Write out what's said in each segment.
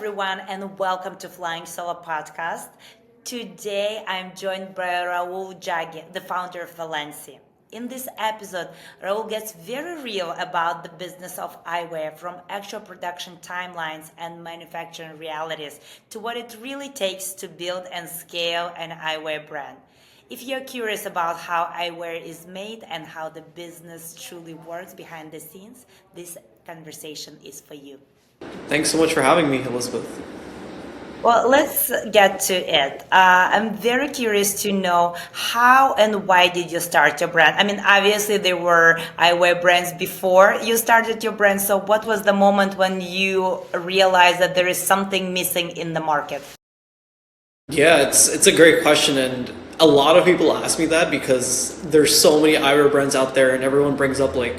everyone, and welcome to Flying Solo Podcast. Today, I'm joined by Rahul Jaggi, the founder of Velenci. In this episode, Rahul gets very real about the business of eyewear, from actual production timelines and manufacturing realities to what it really takes to build and scale an eyewear brand. If you're curious about how eyewear is made and how the business truly works behind the scenes, this conversation is for you. Thanks so much for having me, Elizabeth. Well, let's get to it. I'm very curious to know how and why did you start your brand? I mean, obviously there were eyewear brands before you started your brand. So what was the moment when you realized that there is something missing in the market? Yeah, it's a great question, and a lot of people ask me that because there's so many eyewear brands out there, and everyone brings up like,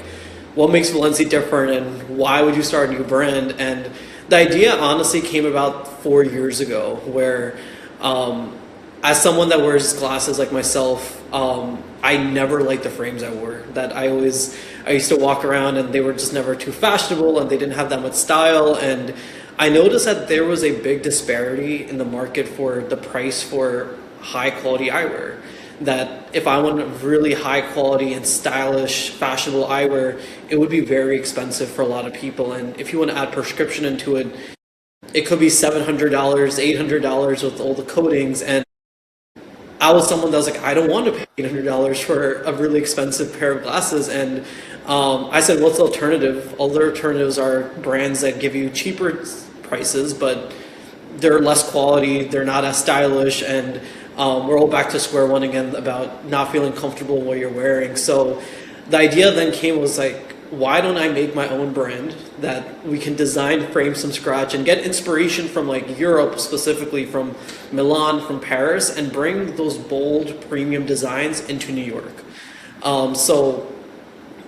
what makes Velenci different, and why would you start a new brand? And the idea honestly came about 4 years ago, where as someone that wears glasses like myself, I never liked the frames I wore. I used to walk around and they were just never too fashionable and they didn't have that much style. And I noticed that there was a big disparity in the market for the price for high quality eyewear. That if I want really high quality and stylish, fashionable eyewear, it would be very expensive for a lot of people. And if you want to add prescription into it, it could be $700, $800 with all the coatings. And I was someone that was like, I don't want to pay $800 for a really expensive pair of glasses. And I said, what's the alternative? All the alternatives are brands that give you cheaper prices, but they're less quality, they're not as stylish, and we're all back to square one again about not feeling comfortable in what you're wearing. So the idea then was like, why don't I make my own brand that we can design frames from scratch and get inspiration from like Europe, specifically from Milan, from Paris, and bring those bold premium designs into New York. So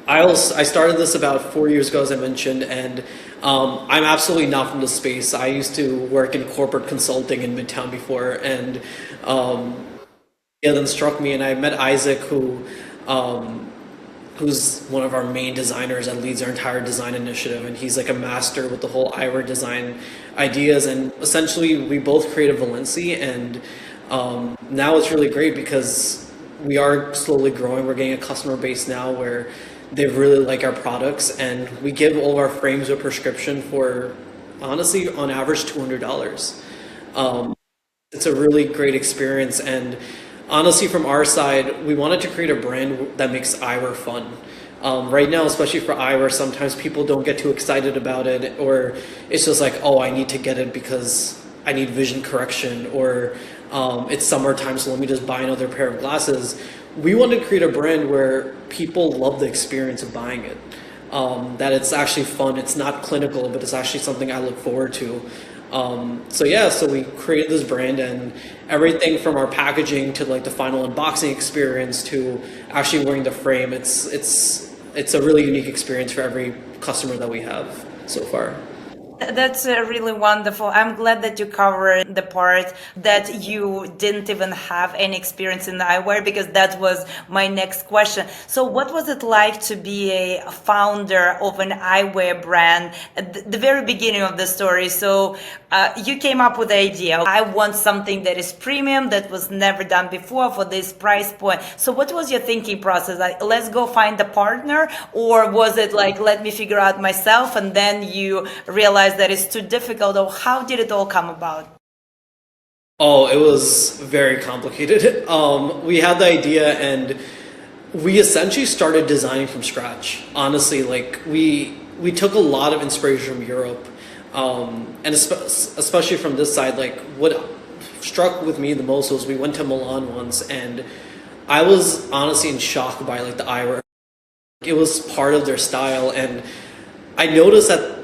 I started this about 4 years ago, as I mentioned, and I'm absolutely not from the space. I used to work in corporate consulting in Midtown before, and it then struck me, and I met Isaac, who's one of our main designers and leads our entire design initiative, and he's like a master with the whole eyewear design ideas, and essentially we both created Velenci, and now it's really great because we are slowly growing. We're getting a customer base now where they really like our products, and we give all of our frames a prescription for, honestly, on average $200. It's a really great experience, and honestly, from our side, we wanted to create a brand that makes eyewear fun. Right now, especially for eyewear, sometimes people don't get too excited about it, or it's just like, oh, I need to get it because I need vision correction, or it's summertime, so let me just buy another pair of glasses. We wanted to create a brand where people love the experience of buying it. That it's actually fun, it's not clinical, but it's actually something I look forward to. So we created this brand, and everything from our packaging to like the final unboxing experience to actually wearing the frame, it's a really unique experience for every customer that we have so far. That's really wonderful. I'm glad that you covered the part that you didn't even have any experience in eyewear, because that was my next question. So what was it like to be a founder of an eyewear brand at the very beginning of the story? So you came up with the idea, I want something that is premium, that was never done before for this price point. So what was your thinking process? Like, let's go find a partner? Or was it like, let me figure out myself, and then you realized that it's too difficult? Or how did it all come about? Oh, it was very complicated. We had the idea, and we essentially started designing from scratch. Honestly, like we took a lot of inspiration from Europe, and especially from this side. Like what struck with me the most was we went to Milan once, and I was honestly in shock by like the eyewear. It was part of their style, and I noticed that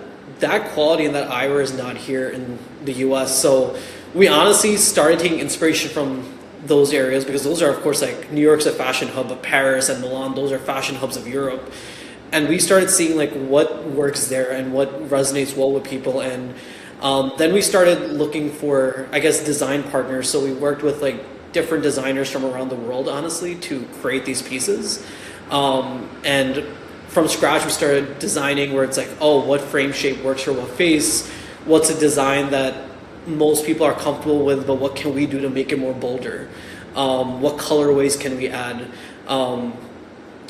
quality and that eyewear is not here in the US. So we honestly started taking inspiration from those areas, because those are, of course, like New York's a fashion hub, but Paris and Milan, those are fashion hubs of Europe. And we started seeing like what works there and what resonates well with people. And then we started looking for, I guess, design partners. So we worked with like different designers from around the world, honestly, to create these pieces. And from scratch, we started designing where it's like, oh, what frame shape works for what face? what's a design that most people are comfortable with, but what can we do to make it more bolder? What colorways can we add?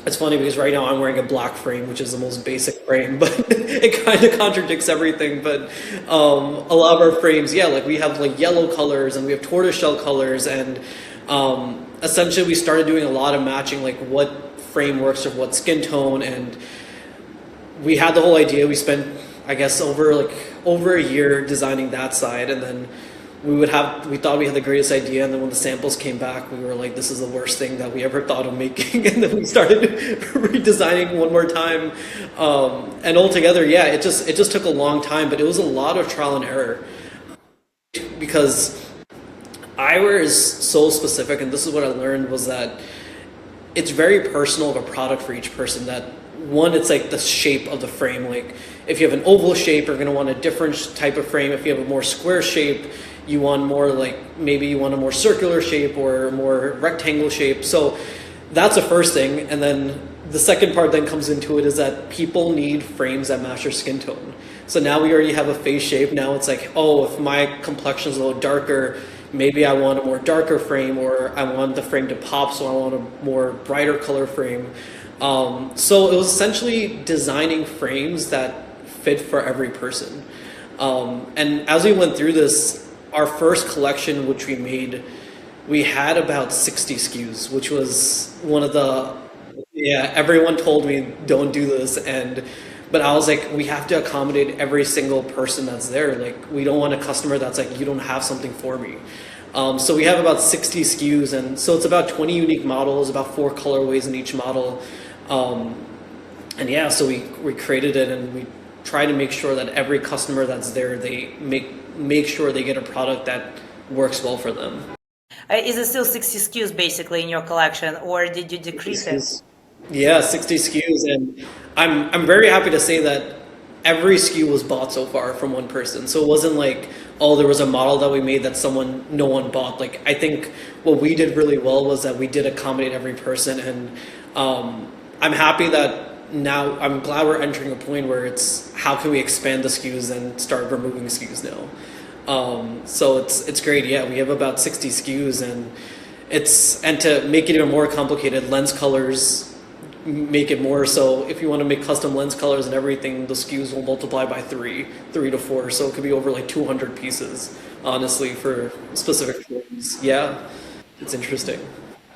It's funny because right now I'm wearing a black frame, which is the most basic frame, but it kind of contradicts everything. But a lot of our frames, yeah, like we have like yellow colors and we have tortoiseshell colors, and essentially we started doing a lot of matching, like what frame works with what skin tone, and we had the whole idea. We spent, I guess, over a year designing that side, and then we thought we had the greatest idea, and then when the samples came back, we were like, this is the worst thing that we ever thought of making. And then we started redesigning one more time, and altogether, yeah, it just took a long time, but it was a lot of trial and error, because eyewear is so specific, and this is what I learned, was that it's very personal of a product for each person. That one, it's like the shape of the frame. Like if you have an oval shape, you're going to want a different type of frame. If you have a more square shape, you want more, like maybe you want a more circular shape or a more rectangle shape. So that's the first thing. And then the second part then comes into it is that people need frames that match their skin tone. So now we already have a face shape. Now it's like, oh, if my complexion is a little darker, maybe I want a more darker frame, or I want the frame to pop, so I want a more brighter color frame. So it was essentially designing frames that fit for every person. And as we went through this, our first collection, which we made, we had about 60 SKUs, which was one of the, yeah, everyone told me don't do this, but I was like, we have to accommodate every single person that's there. Like, we don't want a customer that's like, you don't have something for me. So we have about 60 SKUs, and so it's about 20 unique models, about 4 colorways in each model. And yeah, so we created it, and we try to make sure that every customer that's there, they make sure they get a product that works well for them. Is it still 60 SKUs basically in your collection, or did you decrease it? Yeah, 60 SKUs, and I'm very happy to say that every SKU was bought so far from one person. So it wasn't like, oh, there was a model that we made that no one bought. Like, I think what we did really well was that we did accommodate every person, and I'm happy that now, I'm glad we're entering a point where it's how can we expand the SKUs and start removing SKUs now. So it's great. Yeah, we have about 60 SKUs, and to make it even more complicated, lens colors make it more. So if you want to make custom lens colors and everything, the SKUs will multiply by 3 to 4. So it could be over like 200 pieces, honestly, for specific forms. Yeah, it's interesting.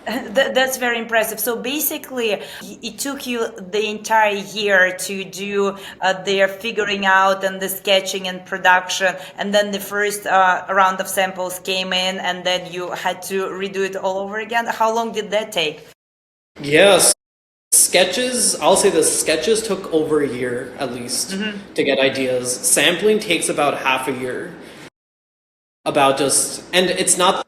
That's very impressive. So basically, it took you the entire year to do their figuring out and the sketching and production, and then the first round of samples came in, and then you had to redo it all over again. How long did that take? Yes. Sketches, I'll say the sketches took over a year at least to get ideas. Sampling takes about half a year. And it's not.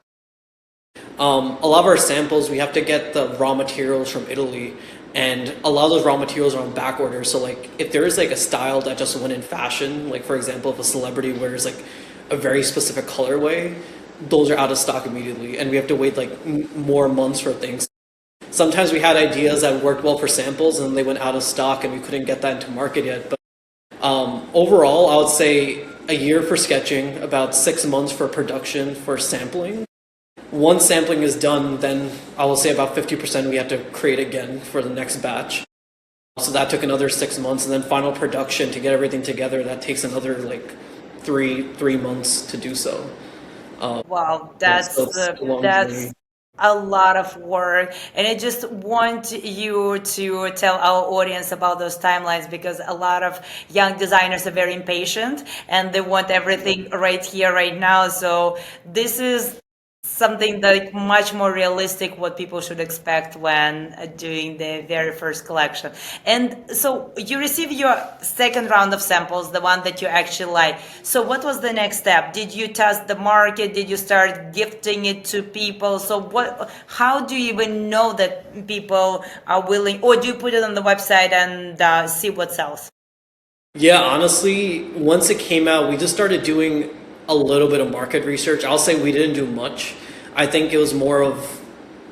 A lot of our samples, we have to get the raw materials from Italy, and a lot of those raw materials are on back order. So like, if there is like a style that just went in fashion, like for example, if a celebrity wears like a very specific colorway, those are out of stock immediately, and we have to wait like more months for things. Sometimes we had ideas that worked well for samples, and they went out of stock, and we couldn't get that into market yet. But overall, I would say a year for sketching, about 6 months for production for sampling. Once sampling is done, then I will say about 50% we have to create again for the next batch. So that took another 6 months, and then final production to get everything together, that takes another like three months to do so. Wow, that's a lot of work, and I just want you to tell our audience about those timelines, because a lot of young designers are very impatient and they want everything right here, right now. So this is something that much more realistic what people should expect when doing the very first collection. And so you received your second round of samples, the one that you actually like. So what was the next step? Did you test the market? Did you start gifting it to people? So how do you even know that people are willing, or do you put it on the website and see what sells? Yeah, honestly, once it came out, we just started doing a little bit of market research. I'll say we didn't do much. I think it was more of,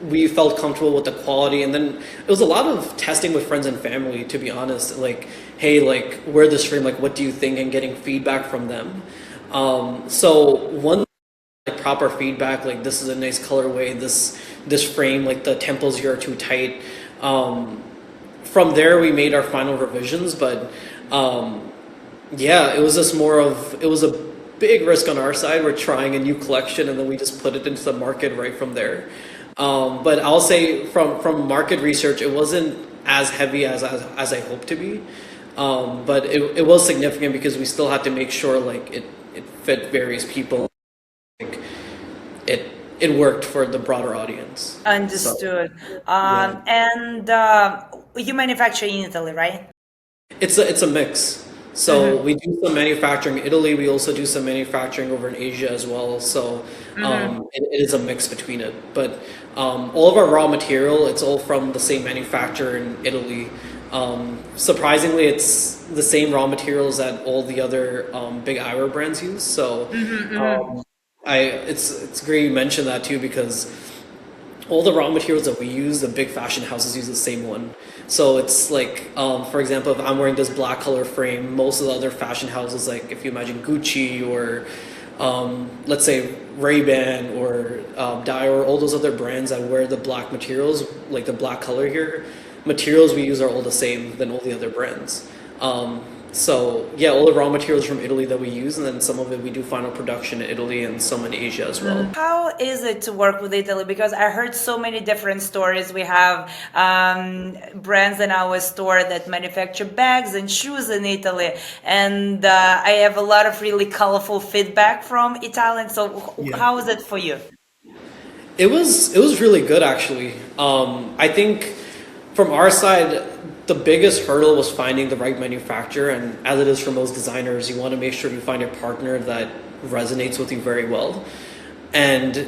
we felt comfortable with the quality, and then it was a lot of testing with friends and family, to be honest. Like, hey, like, wear this frame, like, what do you think, and getting feedback from them. So one like proper feedback, like this is a nice colorway, this frame, like the temples here are too tight. From there, we made our final revisions, but yeah, it was just more of it was a big risk on our side. We're trying a new collection, and then we just put it into the market right from there. But I'll say from market research, it wasn't as heavy as I hoped to be. But it was significant because we still had to make sure like it fit various people. Like it it worked for the broader audience. So Understood. yeah. And you manufacture in Italy, right? It's a mix. So Mm-hmm. we do some manufacturing in Italy. We also do some manufacturing over in Asia as well. So Mm-hmm. it is a mix between it. But all of our raw material, it's all from the same manufacturer in Italy. Surprisingly, it's the same raw materials that all the other big eyewear brands use. So Mm-hmm. Mm-hmm. um, it's great you mentioned that too because all the raw materials that we use, the big fashion houses use the same one. So it's like, for example, if I'm wearing this black color frame, most of the other fashion houses, like if you imagine Gucci or let's say Ray-Ban or Dior, all those other brands that wear the black materials, like the black color here, materials we use are all the same than all the other brands. So yeah, all the raw materials from Italy that we use, and then some of it we do final production in Italy and some in Asia as well. How is it to work with Italy? Because I heard so many different stories. We have brands in our store that manufacture bags and shoes in Italy, and I have a lot of really colorful feedback from Italians. So, Yeah. how is it for you? It was really good actually. I think from our side, the biggest hurdle was finding the right manufacturer, and as it is for most designers, you want to make sure you find a partner that resonates with you very well. And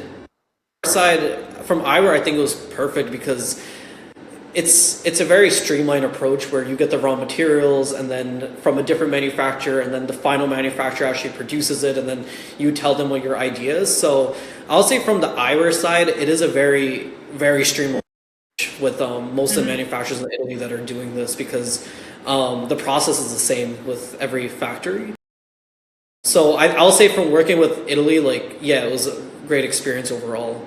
our side from eyewear, I think it was perfect because it's a very streamlined approach where you get the raw materials and then from a different manufacturer and then the final manufacturer actually produces it and then you tell them what your idea is. So I'll say from the eyewear side, it is a very streamlined with most of the manufacturers in Italy that are doing this because the process is the same with every factory. So I'll say from working with Italy, like yeah, it was a great experience overall,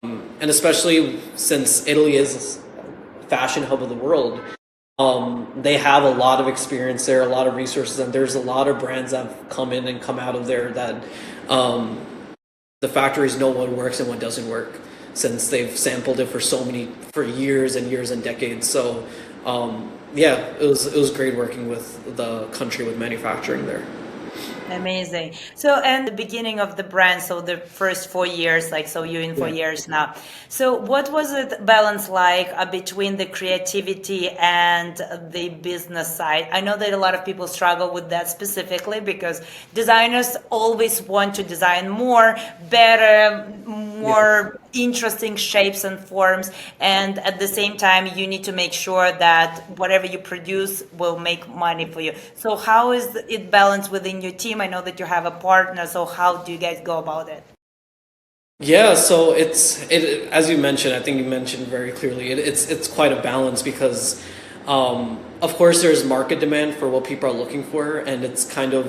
and especially since Italy is fashion hub of the world. They have a lot of experience there, a lot of resources, and there's a lot of brands that have come in and come out of there that um, the factories know what works and what doesn't work since they've sampled it for years and years and decades. So yeah, it was great working with the country with manufacturing there. Amazing. So, and the beginning of the brand, so the first 4 years, like, so you're in 4 years now. So, what was it balance like between the creativity and the business side? I know that a lot of people struggle with that specifically because designers always want to design more, better, Yeah. more interesting shapes and forms, and at the same time you need to make sure that whatever you produce will make money for you. So how is it balanced within your team? I know that you have a partner, so how do you guys go about it? Yeah, so it as you mentioned, I think you mentioned very clearly. It's quite a balance because, of course, there's market demand for what people are looking for, and it's kind of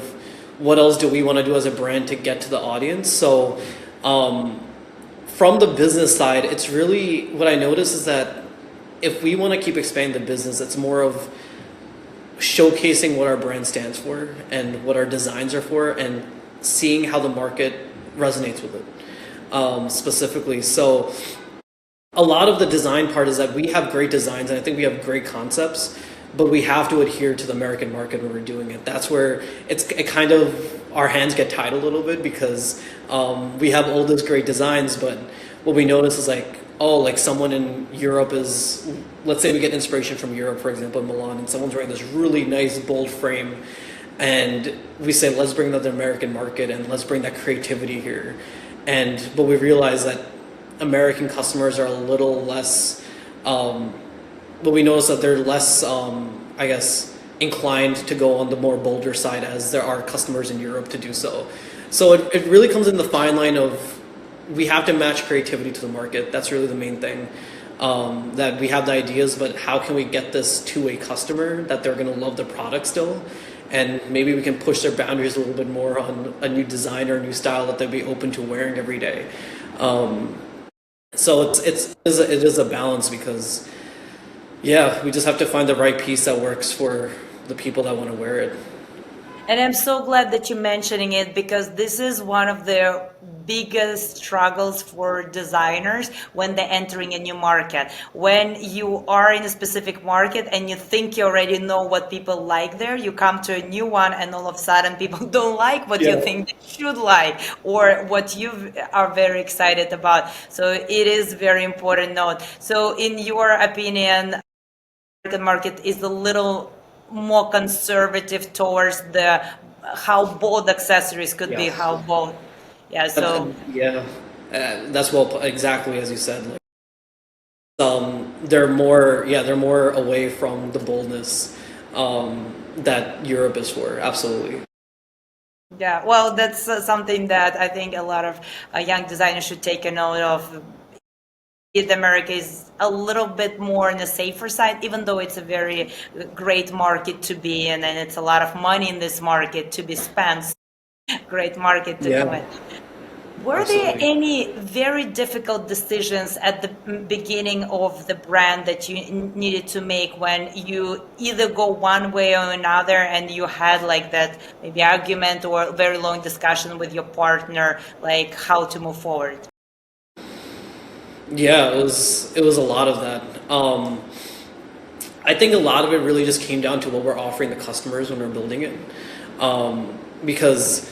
what else do we want to do as a brand to get to the audience. So, from the business side, it's really what I notice is that if we want to keep expanding the business, it's more of showcasing what our brand stands for and what our designs are for, and seeing how the market resonates with it specifically. So a lot of the design part is that we have great designs and I think we have great concepts, but we have to adhere to the American market when we're doing it. That's where it kind of our hands get tied a little bit because we have all those great designs, but what we notice is like, oh, like someone in Europe is, let's say we get inspiration from Europe, for example, in Milan, and someone's wearing this really nice bold frame, and we say, let's bring that to the American market and let's bring that creativity here. But we realize that American customers are a little less, but we notice that they're less, I guess, inclined to go on the more bolder side as there are customers in Europe to do so. So it really comes in the fine line of we have to match creativity to the market. That's really the main thing. that we have the ideas, but how can we get this to a customer that they're going to love the product still? And maybe we can push their boundaries a little bit more on a new design or a new style that they'll be open to wearing every day. So it is a balance because, yeah, we just have to find the right piece that works for the people that want to wear it. And I'm so glad that you're mentioning it because this is one of the biggest struggles for designers when they're entering a new market. When you are in a specific market and you think you already know what people like there, you come to a new one and all of a sudden people don't like what you think they should like or what you are very excited about. So it is very important note. So in your opinion, the market is a little more conservative towards the how bold accessories could be, how bold. Yeah, so yeah, that's well exactly as you said. Like, they're more away from the boldness that Europe is for. Absolutely. yeah, well, that's something that I think a lot of young designers should take a note of. America is a little bit more on the safer side, even though it's a very great market to be in, and it's a lot of money in this market to be spent. Great market to do it. Were there any very difficult decisions at the beginning of the brand that you needed to make when you either go one way or another and you had like that maybe argument or very long discussion with your partner, like how to move forward? Yeah, it was a lot of that. I think a lot of it really just came down to what we're offering the customers when we're building it, because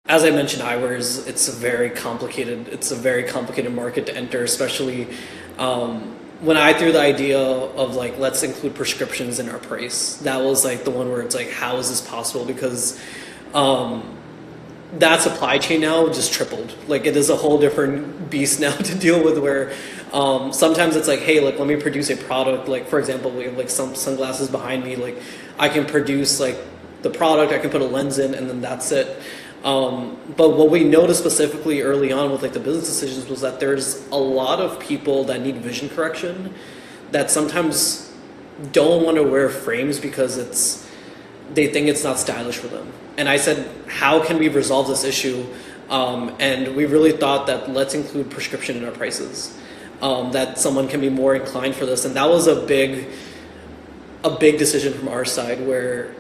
as I mentioned, eyewear it's a very complicated market to enter, especially when I threw the idea of like let's include prescriptions in our price. That was like the one where it's like how is this possible because that supply chain now just tripled. Like it is a whole different beast now to deal with where sometimes it's like, hey, like let me produce a product. Like for example, we have like some sunglasses behind me. Like I can produce like the product, I can put a lens in and then that's it. But what we noticed specifically early on with like the business decisions was that there's a lot of people that need vision correction that sometimes don't want to wear frames because they think it's not stylish for them. And I said, how can we resolve this issue? And we really thought that let's include prescription in our prices, that someone can be more inclined for this. And that was a big decision from our side where,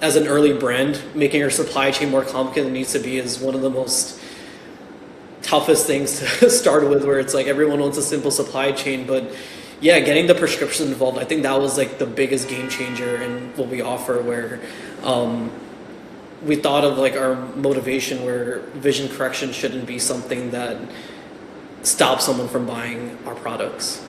as an early brand, making our supply chain more complicated than it needs to be is one of the most toughest things to start with, where it's like everyone wants a simple supply chain, but yeah, getting the prescription involved, I think that was like the biggest game changer in what we offer, where we thought of like our motivation where vision correction shouldn't be something that stops someone from buying our products.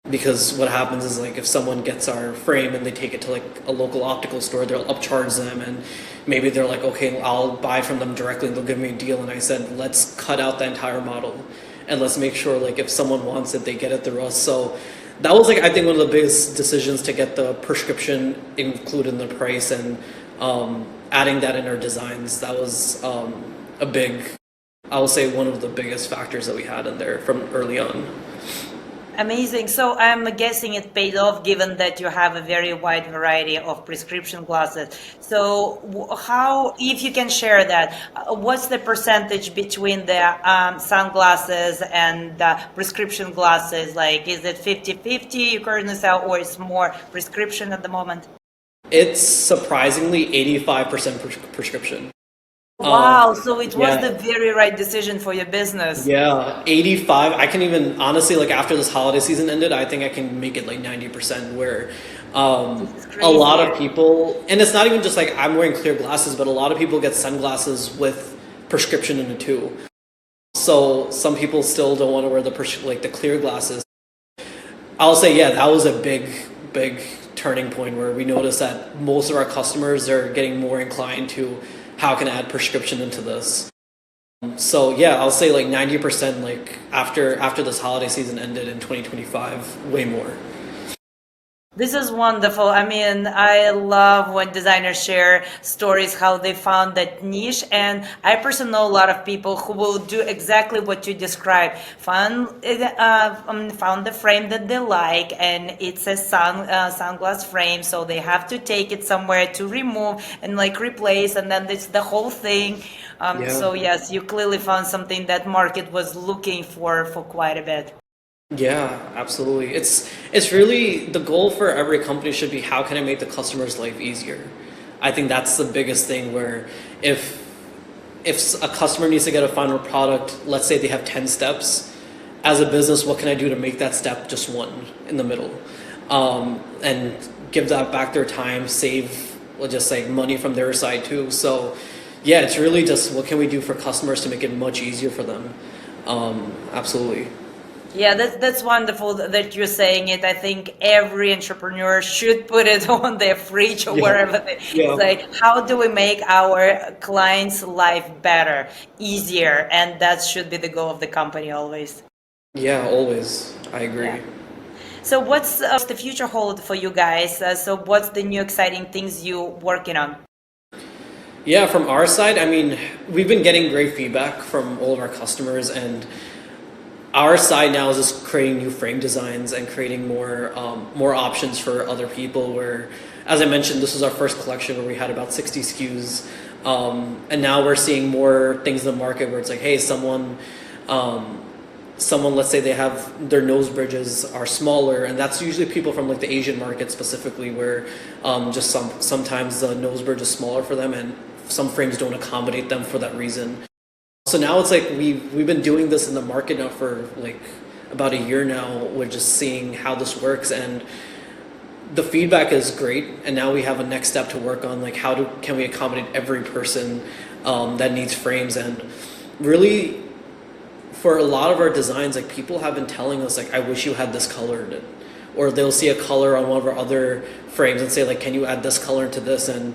Because what happens is like if someone gets our frame and they take it to like a local optical store, they'll upcharge them and maybe they're like, okay, I'll buy from them directly and they'll give me a deal. And I said, let's cut out the entire model and let's make sure like if someone wants it, they get it through us. So that was like, I think one of the biggest decisions to get the prescription included in the price and adding that in our designs. That was a big, I will say one of the biggest factors that we had in there from early on. Amazing. So I'm guessing it paid off given that you have a very wide variety of prescription glasses. So how, if you can share that, what's the percentage between the sunglasses and the prescription glasses? Like, is it 50-50 you currently sell or it's more prescription at the moment? It's surprisingly 85% prescription. Wow, so it was the very right decision for your business. Yeah, 85. I can even, honestly, like after this holiday season ended, I think I can make it like 90% where a lot of people, and it's not even just like I'm wearing clear glasses, but a lot of people get sunglasses with prescription in it too. So some people still don't want to wear the clear glasses. I'll say, yeah, that was a big turning point where we noticed that most of our customers are getting more inclined to how can I add prescription into this? So yeah, I'll say like 90% like after this holiday season ended in 2025, way more. This is wonderful. I mean, I love when designers share stories how they found that niche, and I personally know a lot of people who will do exactly what you described. Found the frame that they like, and it's a sunglass frame, so they have to take it somewhere to remove and like replace, and then it's the whole thing. Yeah. So yes, you clearly found something that market was looking for quite a bit. Yeah, absolutely. It's really the goal for every company should be how can I make the customer's life easier? I think that's the biggest thing where if a customer needs to get a final product, let's say they have 10 steps, as a business, what can I do to make that step just one in the middle? And give that back their time, save, we'll just say money from their side too. So yeah, it's really just what can we do for customers to make it much easier for them? Absolutely. Yeah, that's wonderful that you're saying it. I think every entrepreneur should put it on their fridge or Yeah. wherever. It's Yeah. like, how do we make our clients' life better, easier? And that should be the goal of the company always. Yeah, always. I Yeah. agree. So, what's the future hold for you guys? So, what's the new exciting things you working on? Yeah, from our side, I mean, we've been getting great feedback from all of our customers, and our side now is just creating new frame designs and creating more options for other people. Where, as I mentioned, this was our first collection where we had about 60 SKUs, and now we're seeing more things in the market where it's like, hey, someone, let's say they have their nose bridges are smaller, and that's usually people from like the Asian market specifically, where just sometimes the nose bridge is smaller for them, and some frames don't accommodate them for that reason. So now it's like we've been doing this in the market now for like about a year now. We're just seeing how this works, and the feedback is great. And now we have a next step to work on, like can we accommodate every person that needs frames. And really, for a lot of our designs, like people have been telling us like, I wish you had this color in it, or they'll see a color on one of our other frames and say like, can you add this color into this? And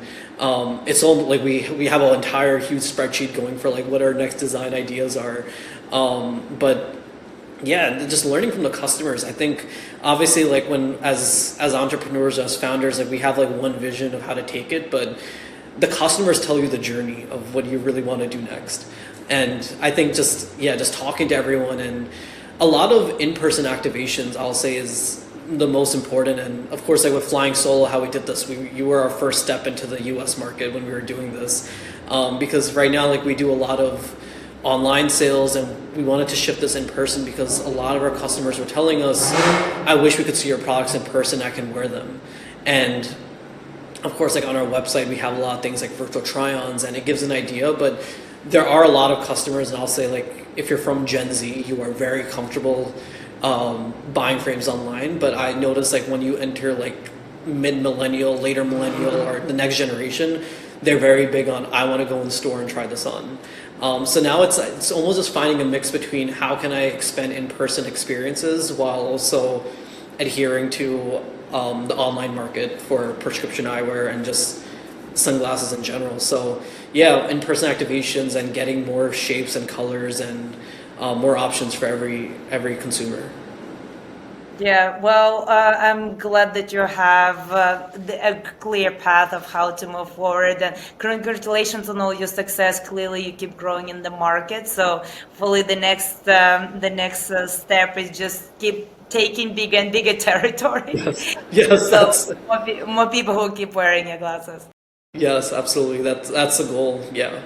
it's all like we have an entire huge spreadsheet going for like what our next design ideas are. But yeah, just learning from the customers. I think obviously like when as entrepreneurs, as founders, like we have like one vision of how to take it, but the customers tell you the journey of what you really want to do next. And I think just talking to everyone, and a lot of in-person activations, I'll say, is the most important. And of course, like with Flying Solo, how we did this, you were our first step into the US market when we were doing this. Because right now, like we do a lot of online sales, and we wanted to shift this in person because a lot of our customers were telling us, I wish we could see your products in person, I can wear them. And of course, like on our website, we have a lot of things like virtual try-ons, and it gives an idea, but there are a lot of customers, and I'll say like, if you're from Gen Z, you are very comfortable buying frames online. But I notice like when you enter like mid-millennial, later millennial, or the next generation, they're very big on, I want to go in the store and try this on. So now it's almost just finding a mix between how can I expand in-person experiences while also adhering to the online market for prescription eyewear and just sunglasses in general. So yeah, in-person activations and getting more shapes and colors and more options for every consumer. Yeah, well, I'm glad that you have a clear path of how to move forward. And congratulations on all your success. Clearly, you keep growing in the market. So, hopefully, the next step is just keep taking bigger and bigger territory. Yes, yes, So more people will keep wearing your glasses. yes, absolutely. That's the goal. Yeah.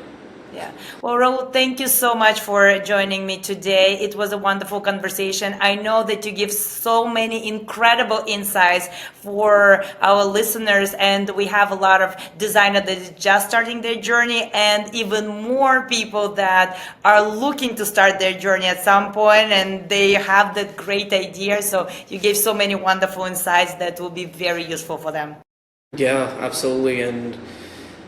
Yeah. Well, Rahul, thank you so much for joining me today. It was a wonderful conversation. I know that you give so many incredible insights for our listeners, and we have a lot of designers that is just starting their journey, and even more people that are looking to start their journey at some point, and they have that great idea. So you gave so many wonderful insights that will be very useful for them. Yeah, absolutely. And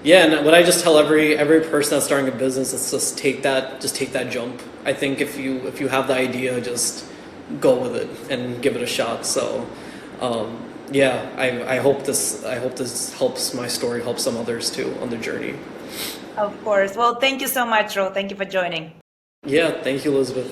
yeah, and what I just tell every person that's starting a business is just take that jump. I think if you have the idea, just go with it and give it a shot. So yeah, I hope this helps my story, helps some others too on their journey. Of course. Well, thank you so much, Rahul. Thank you for joining. Yeah, thank you, Elizabeth.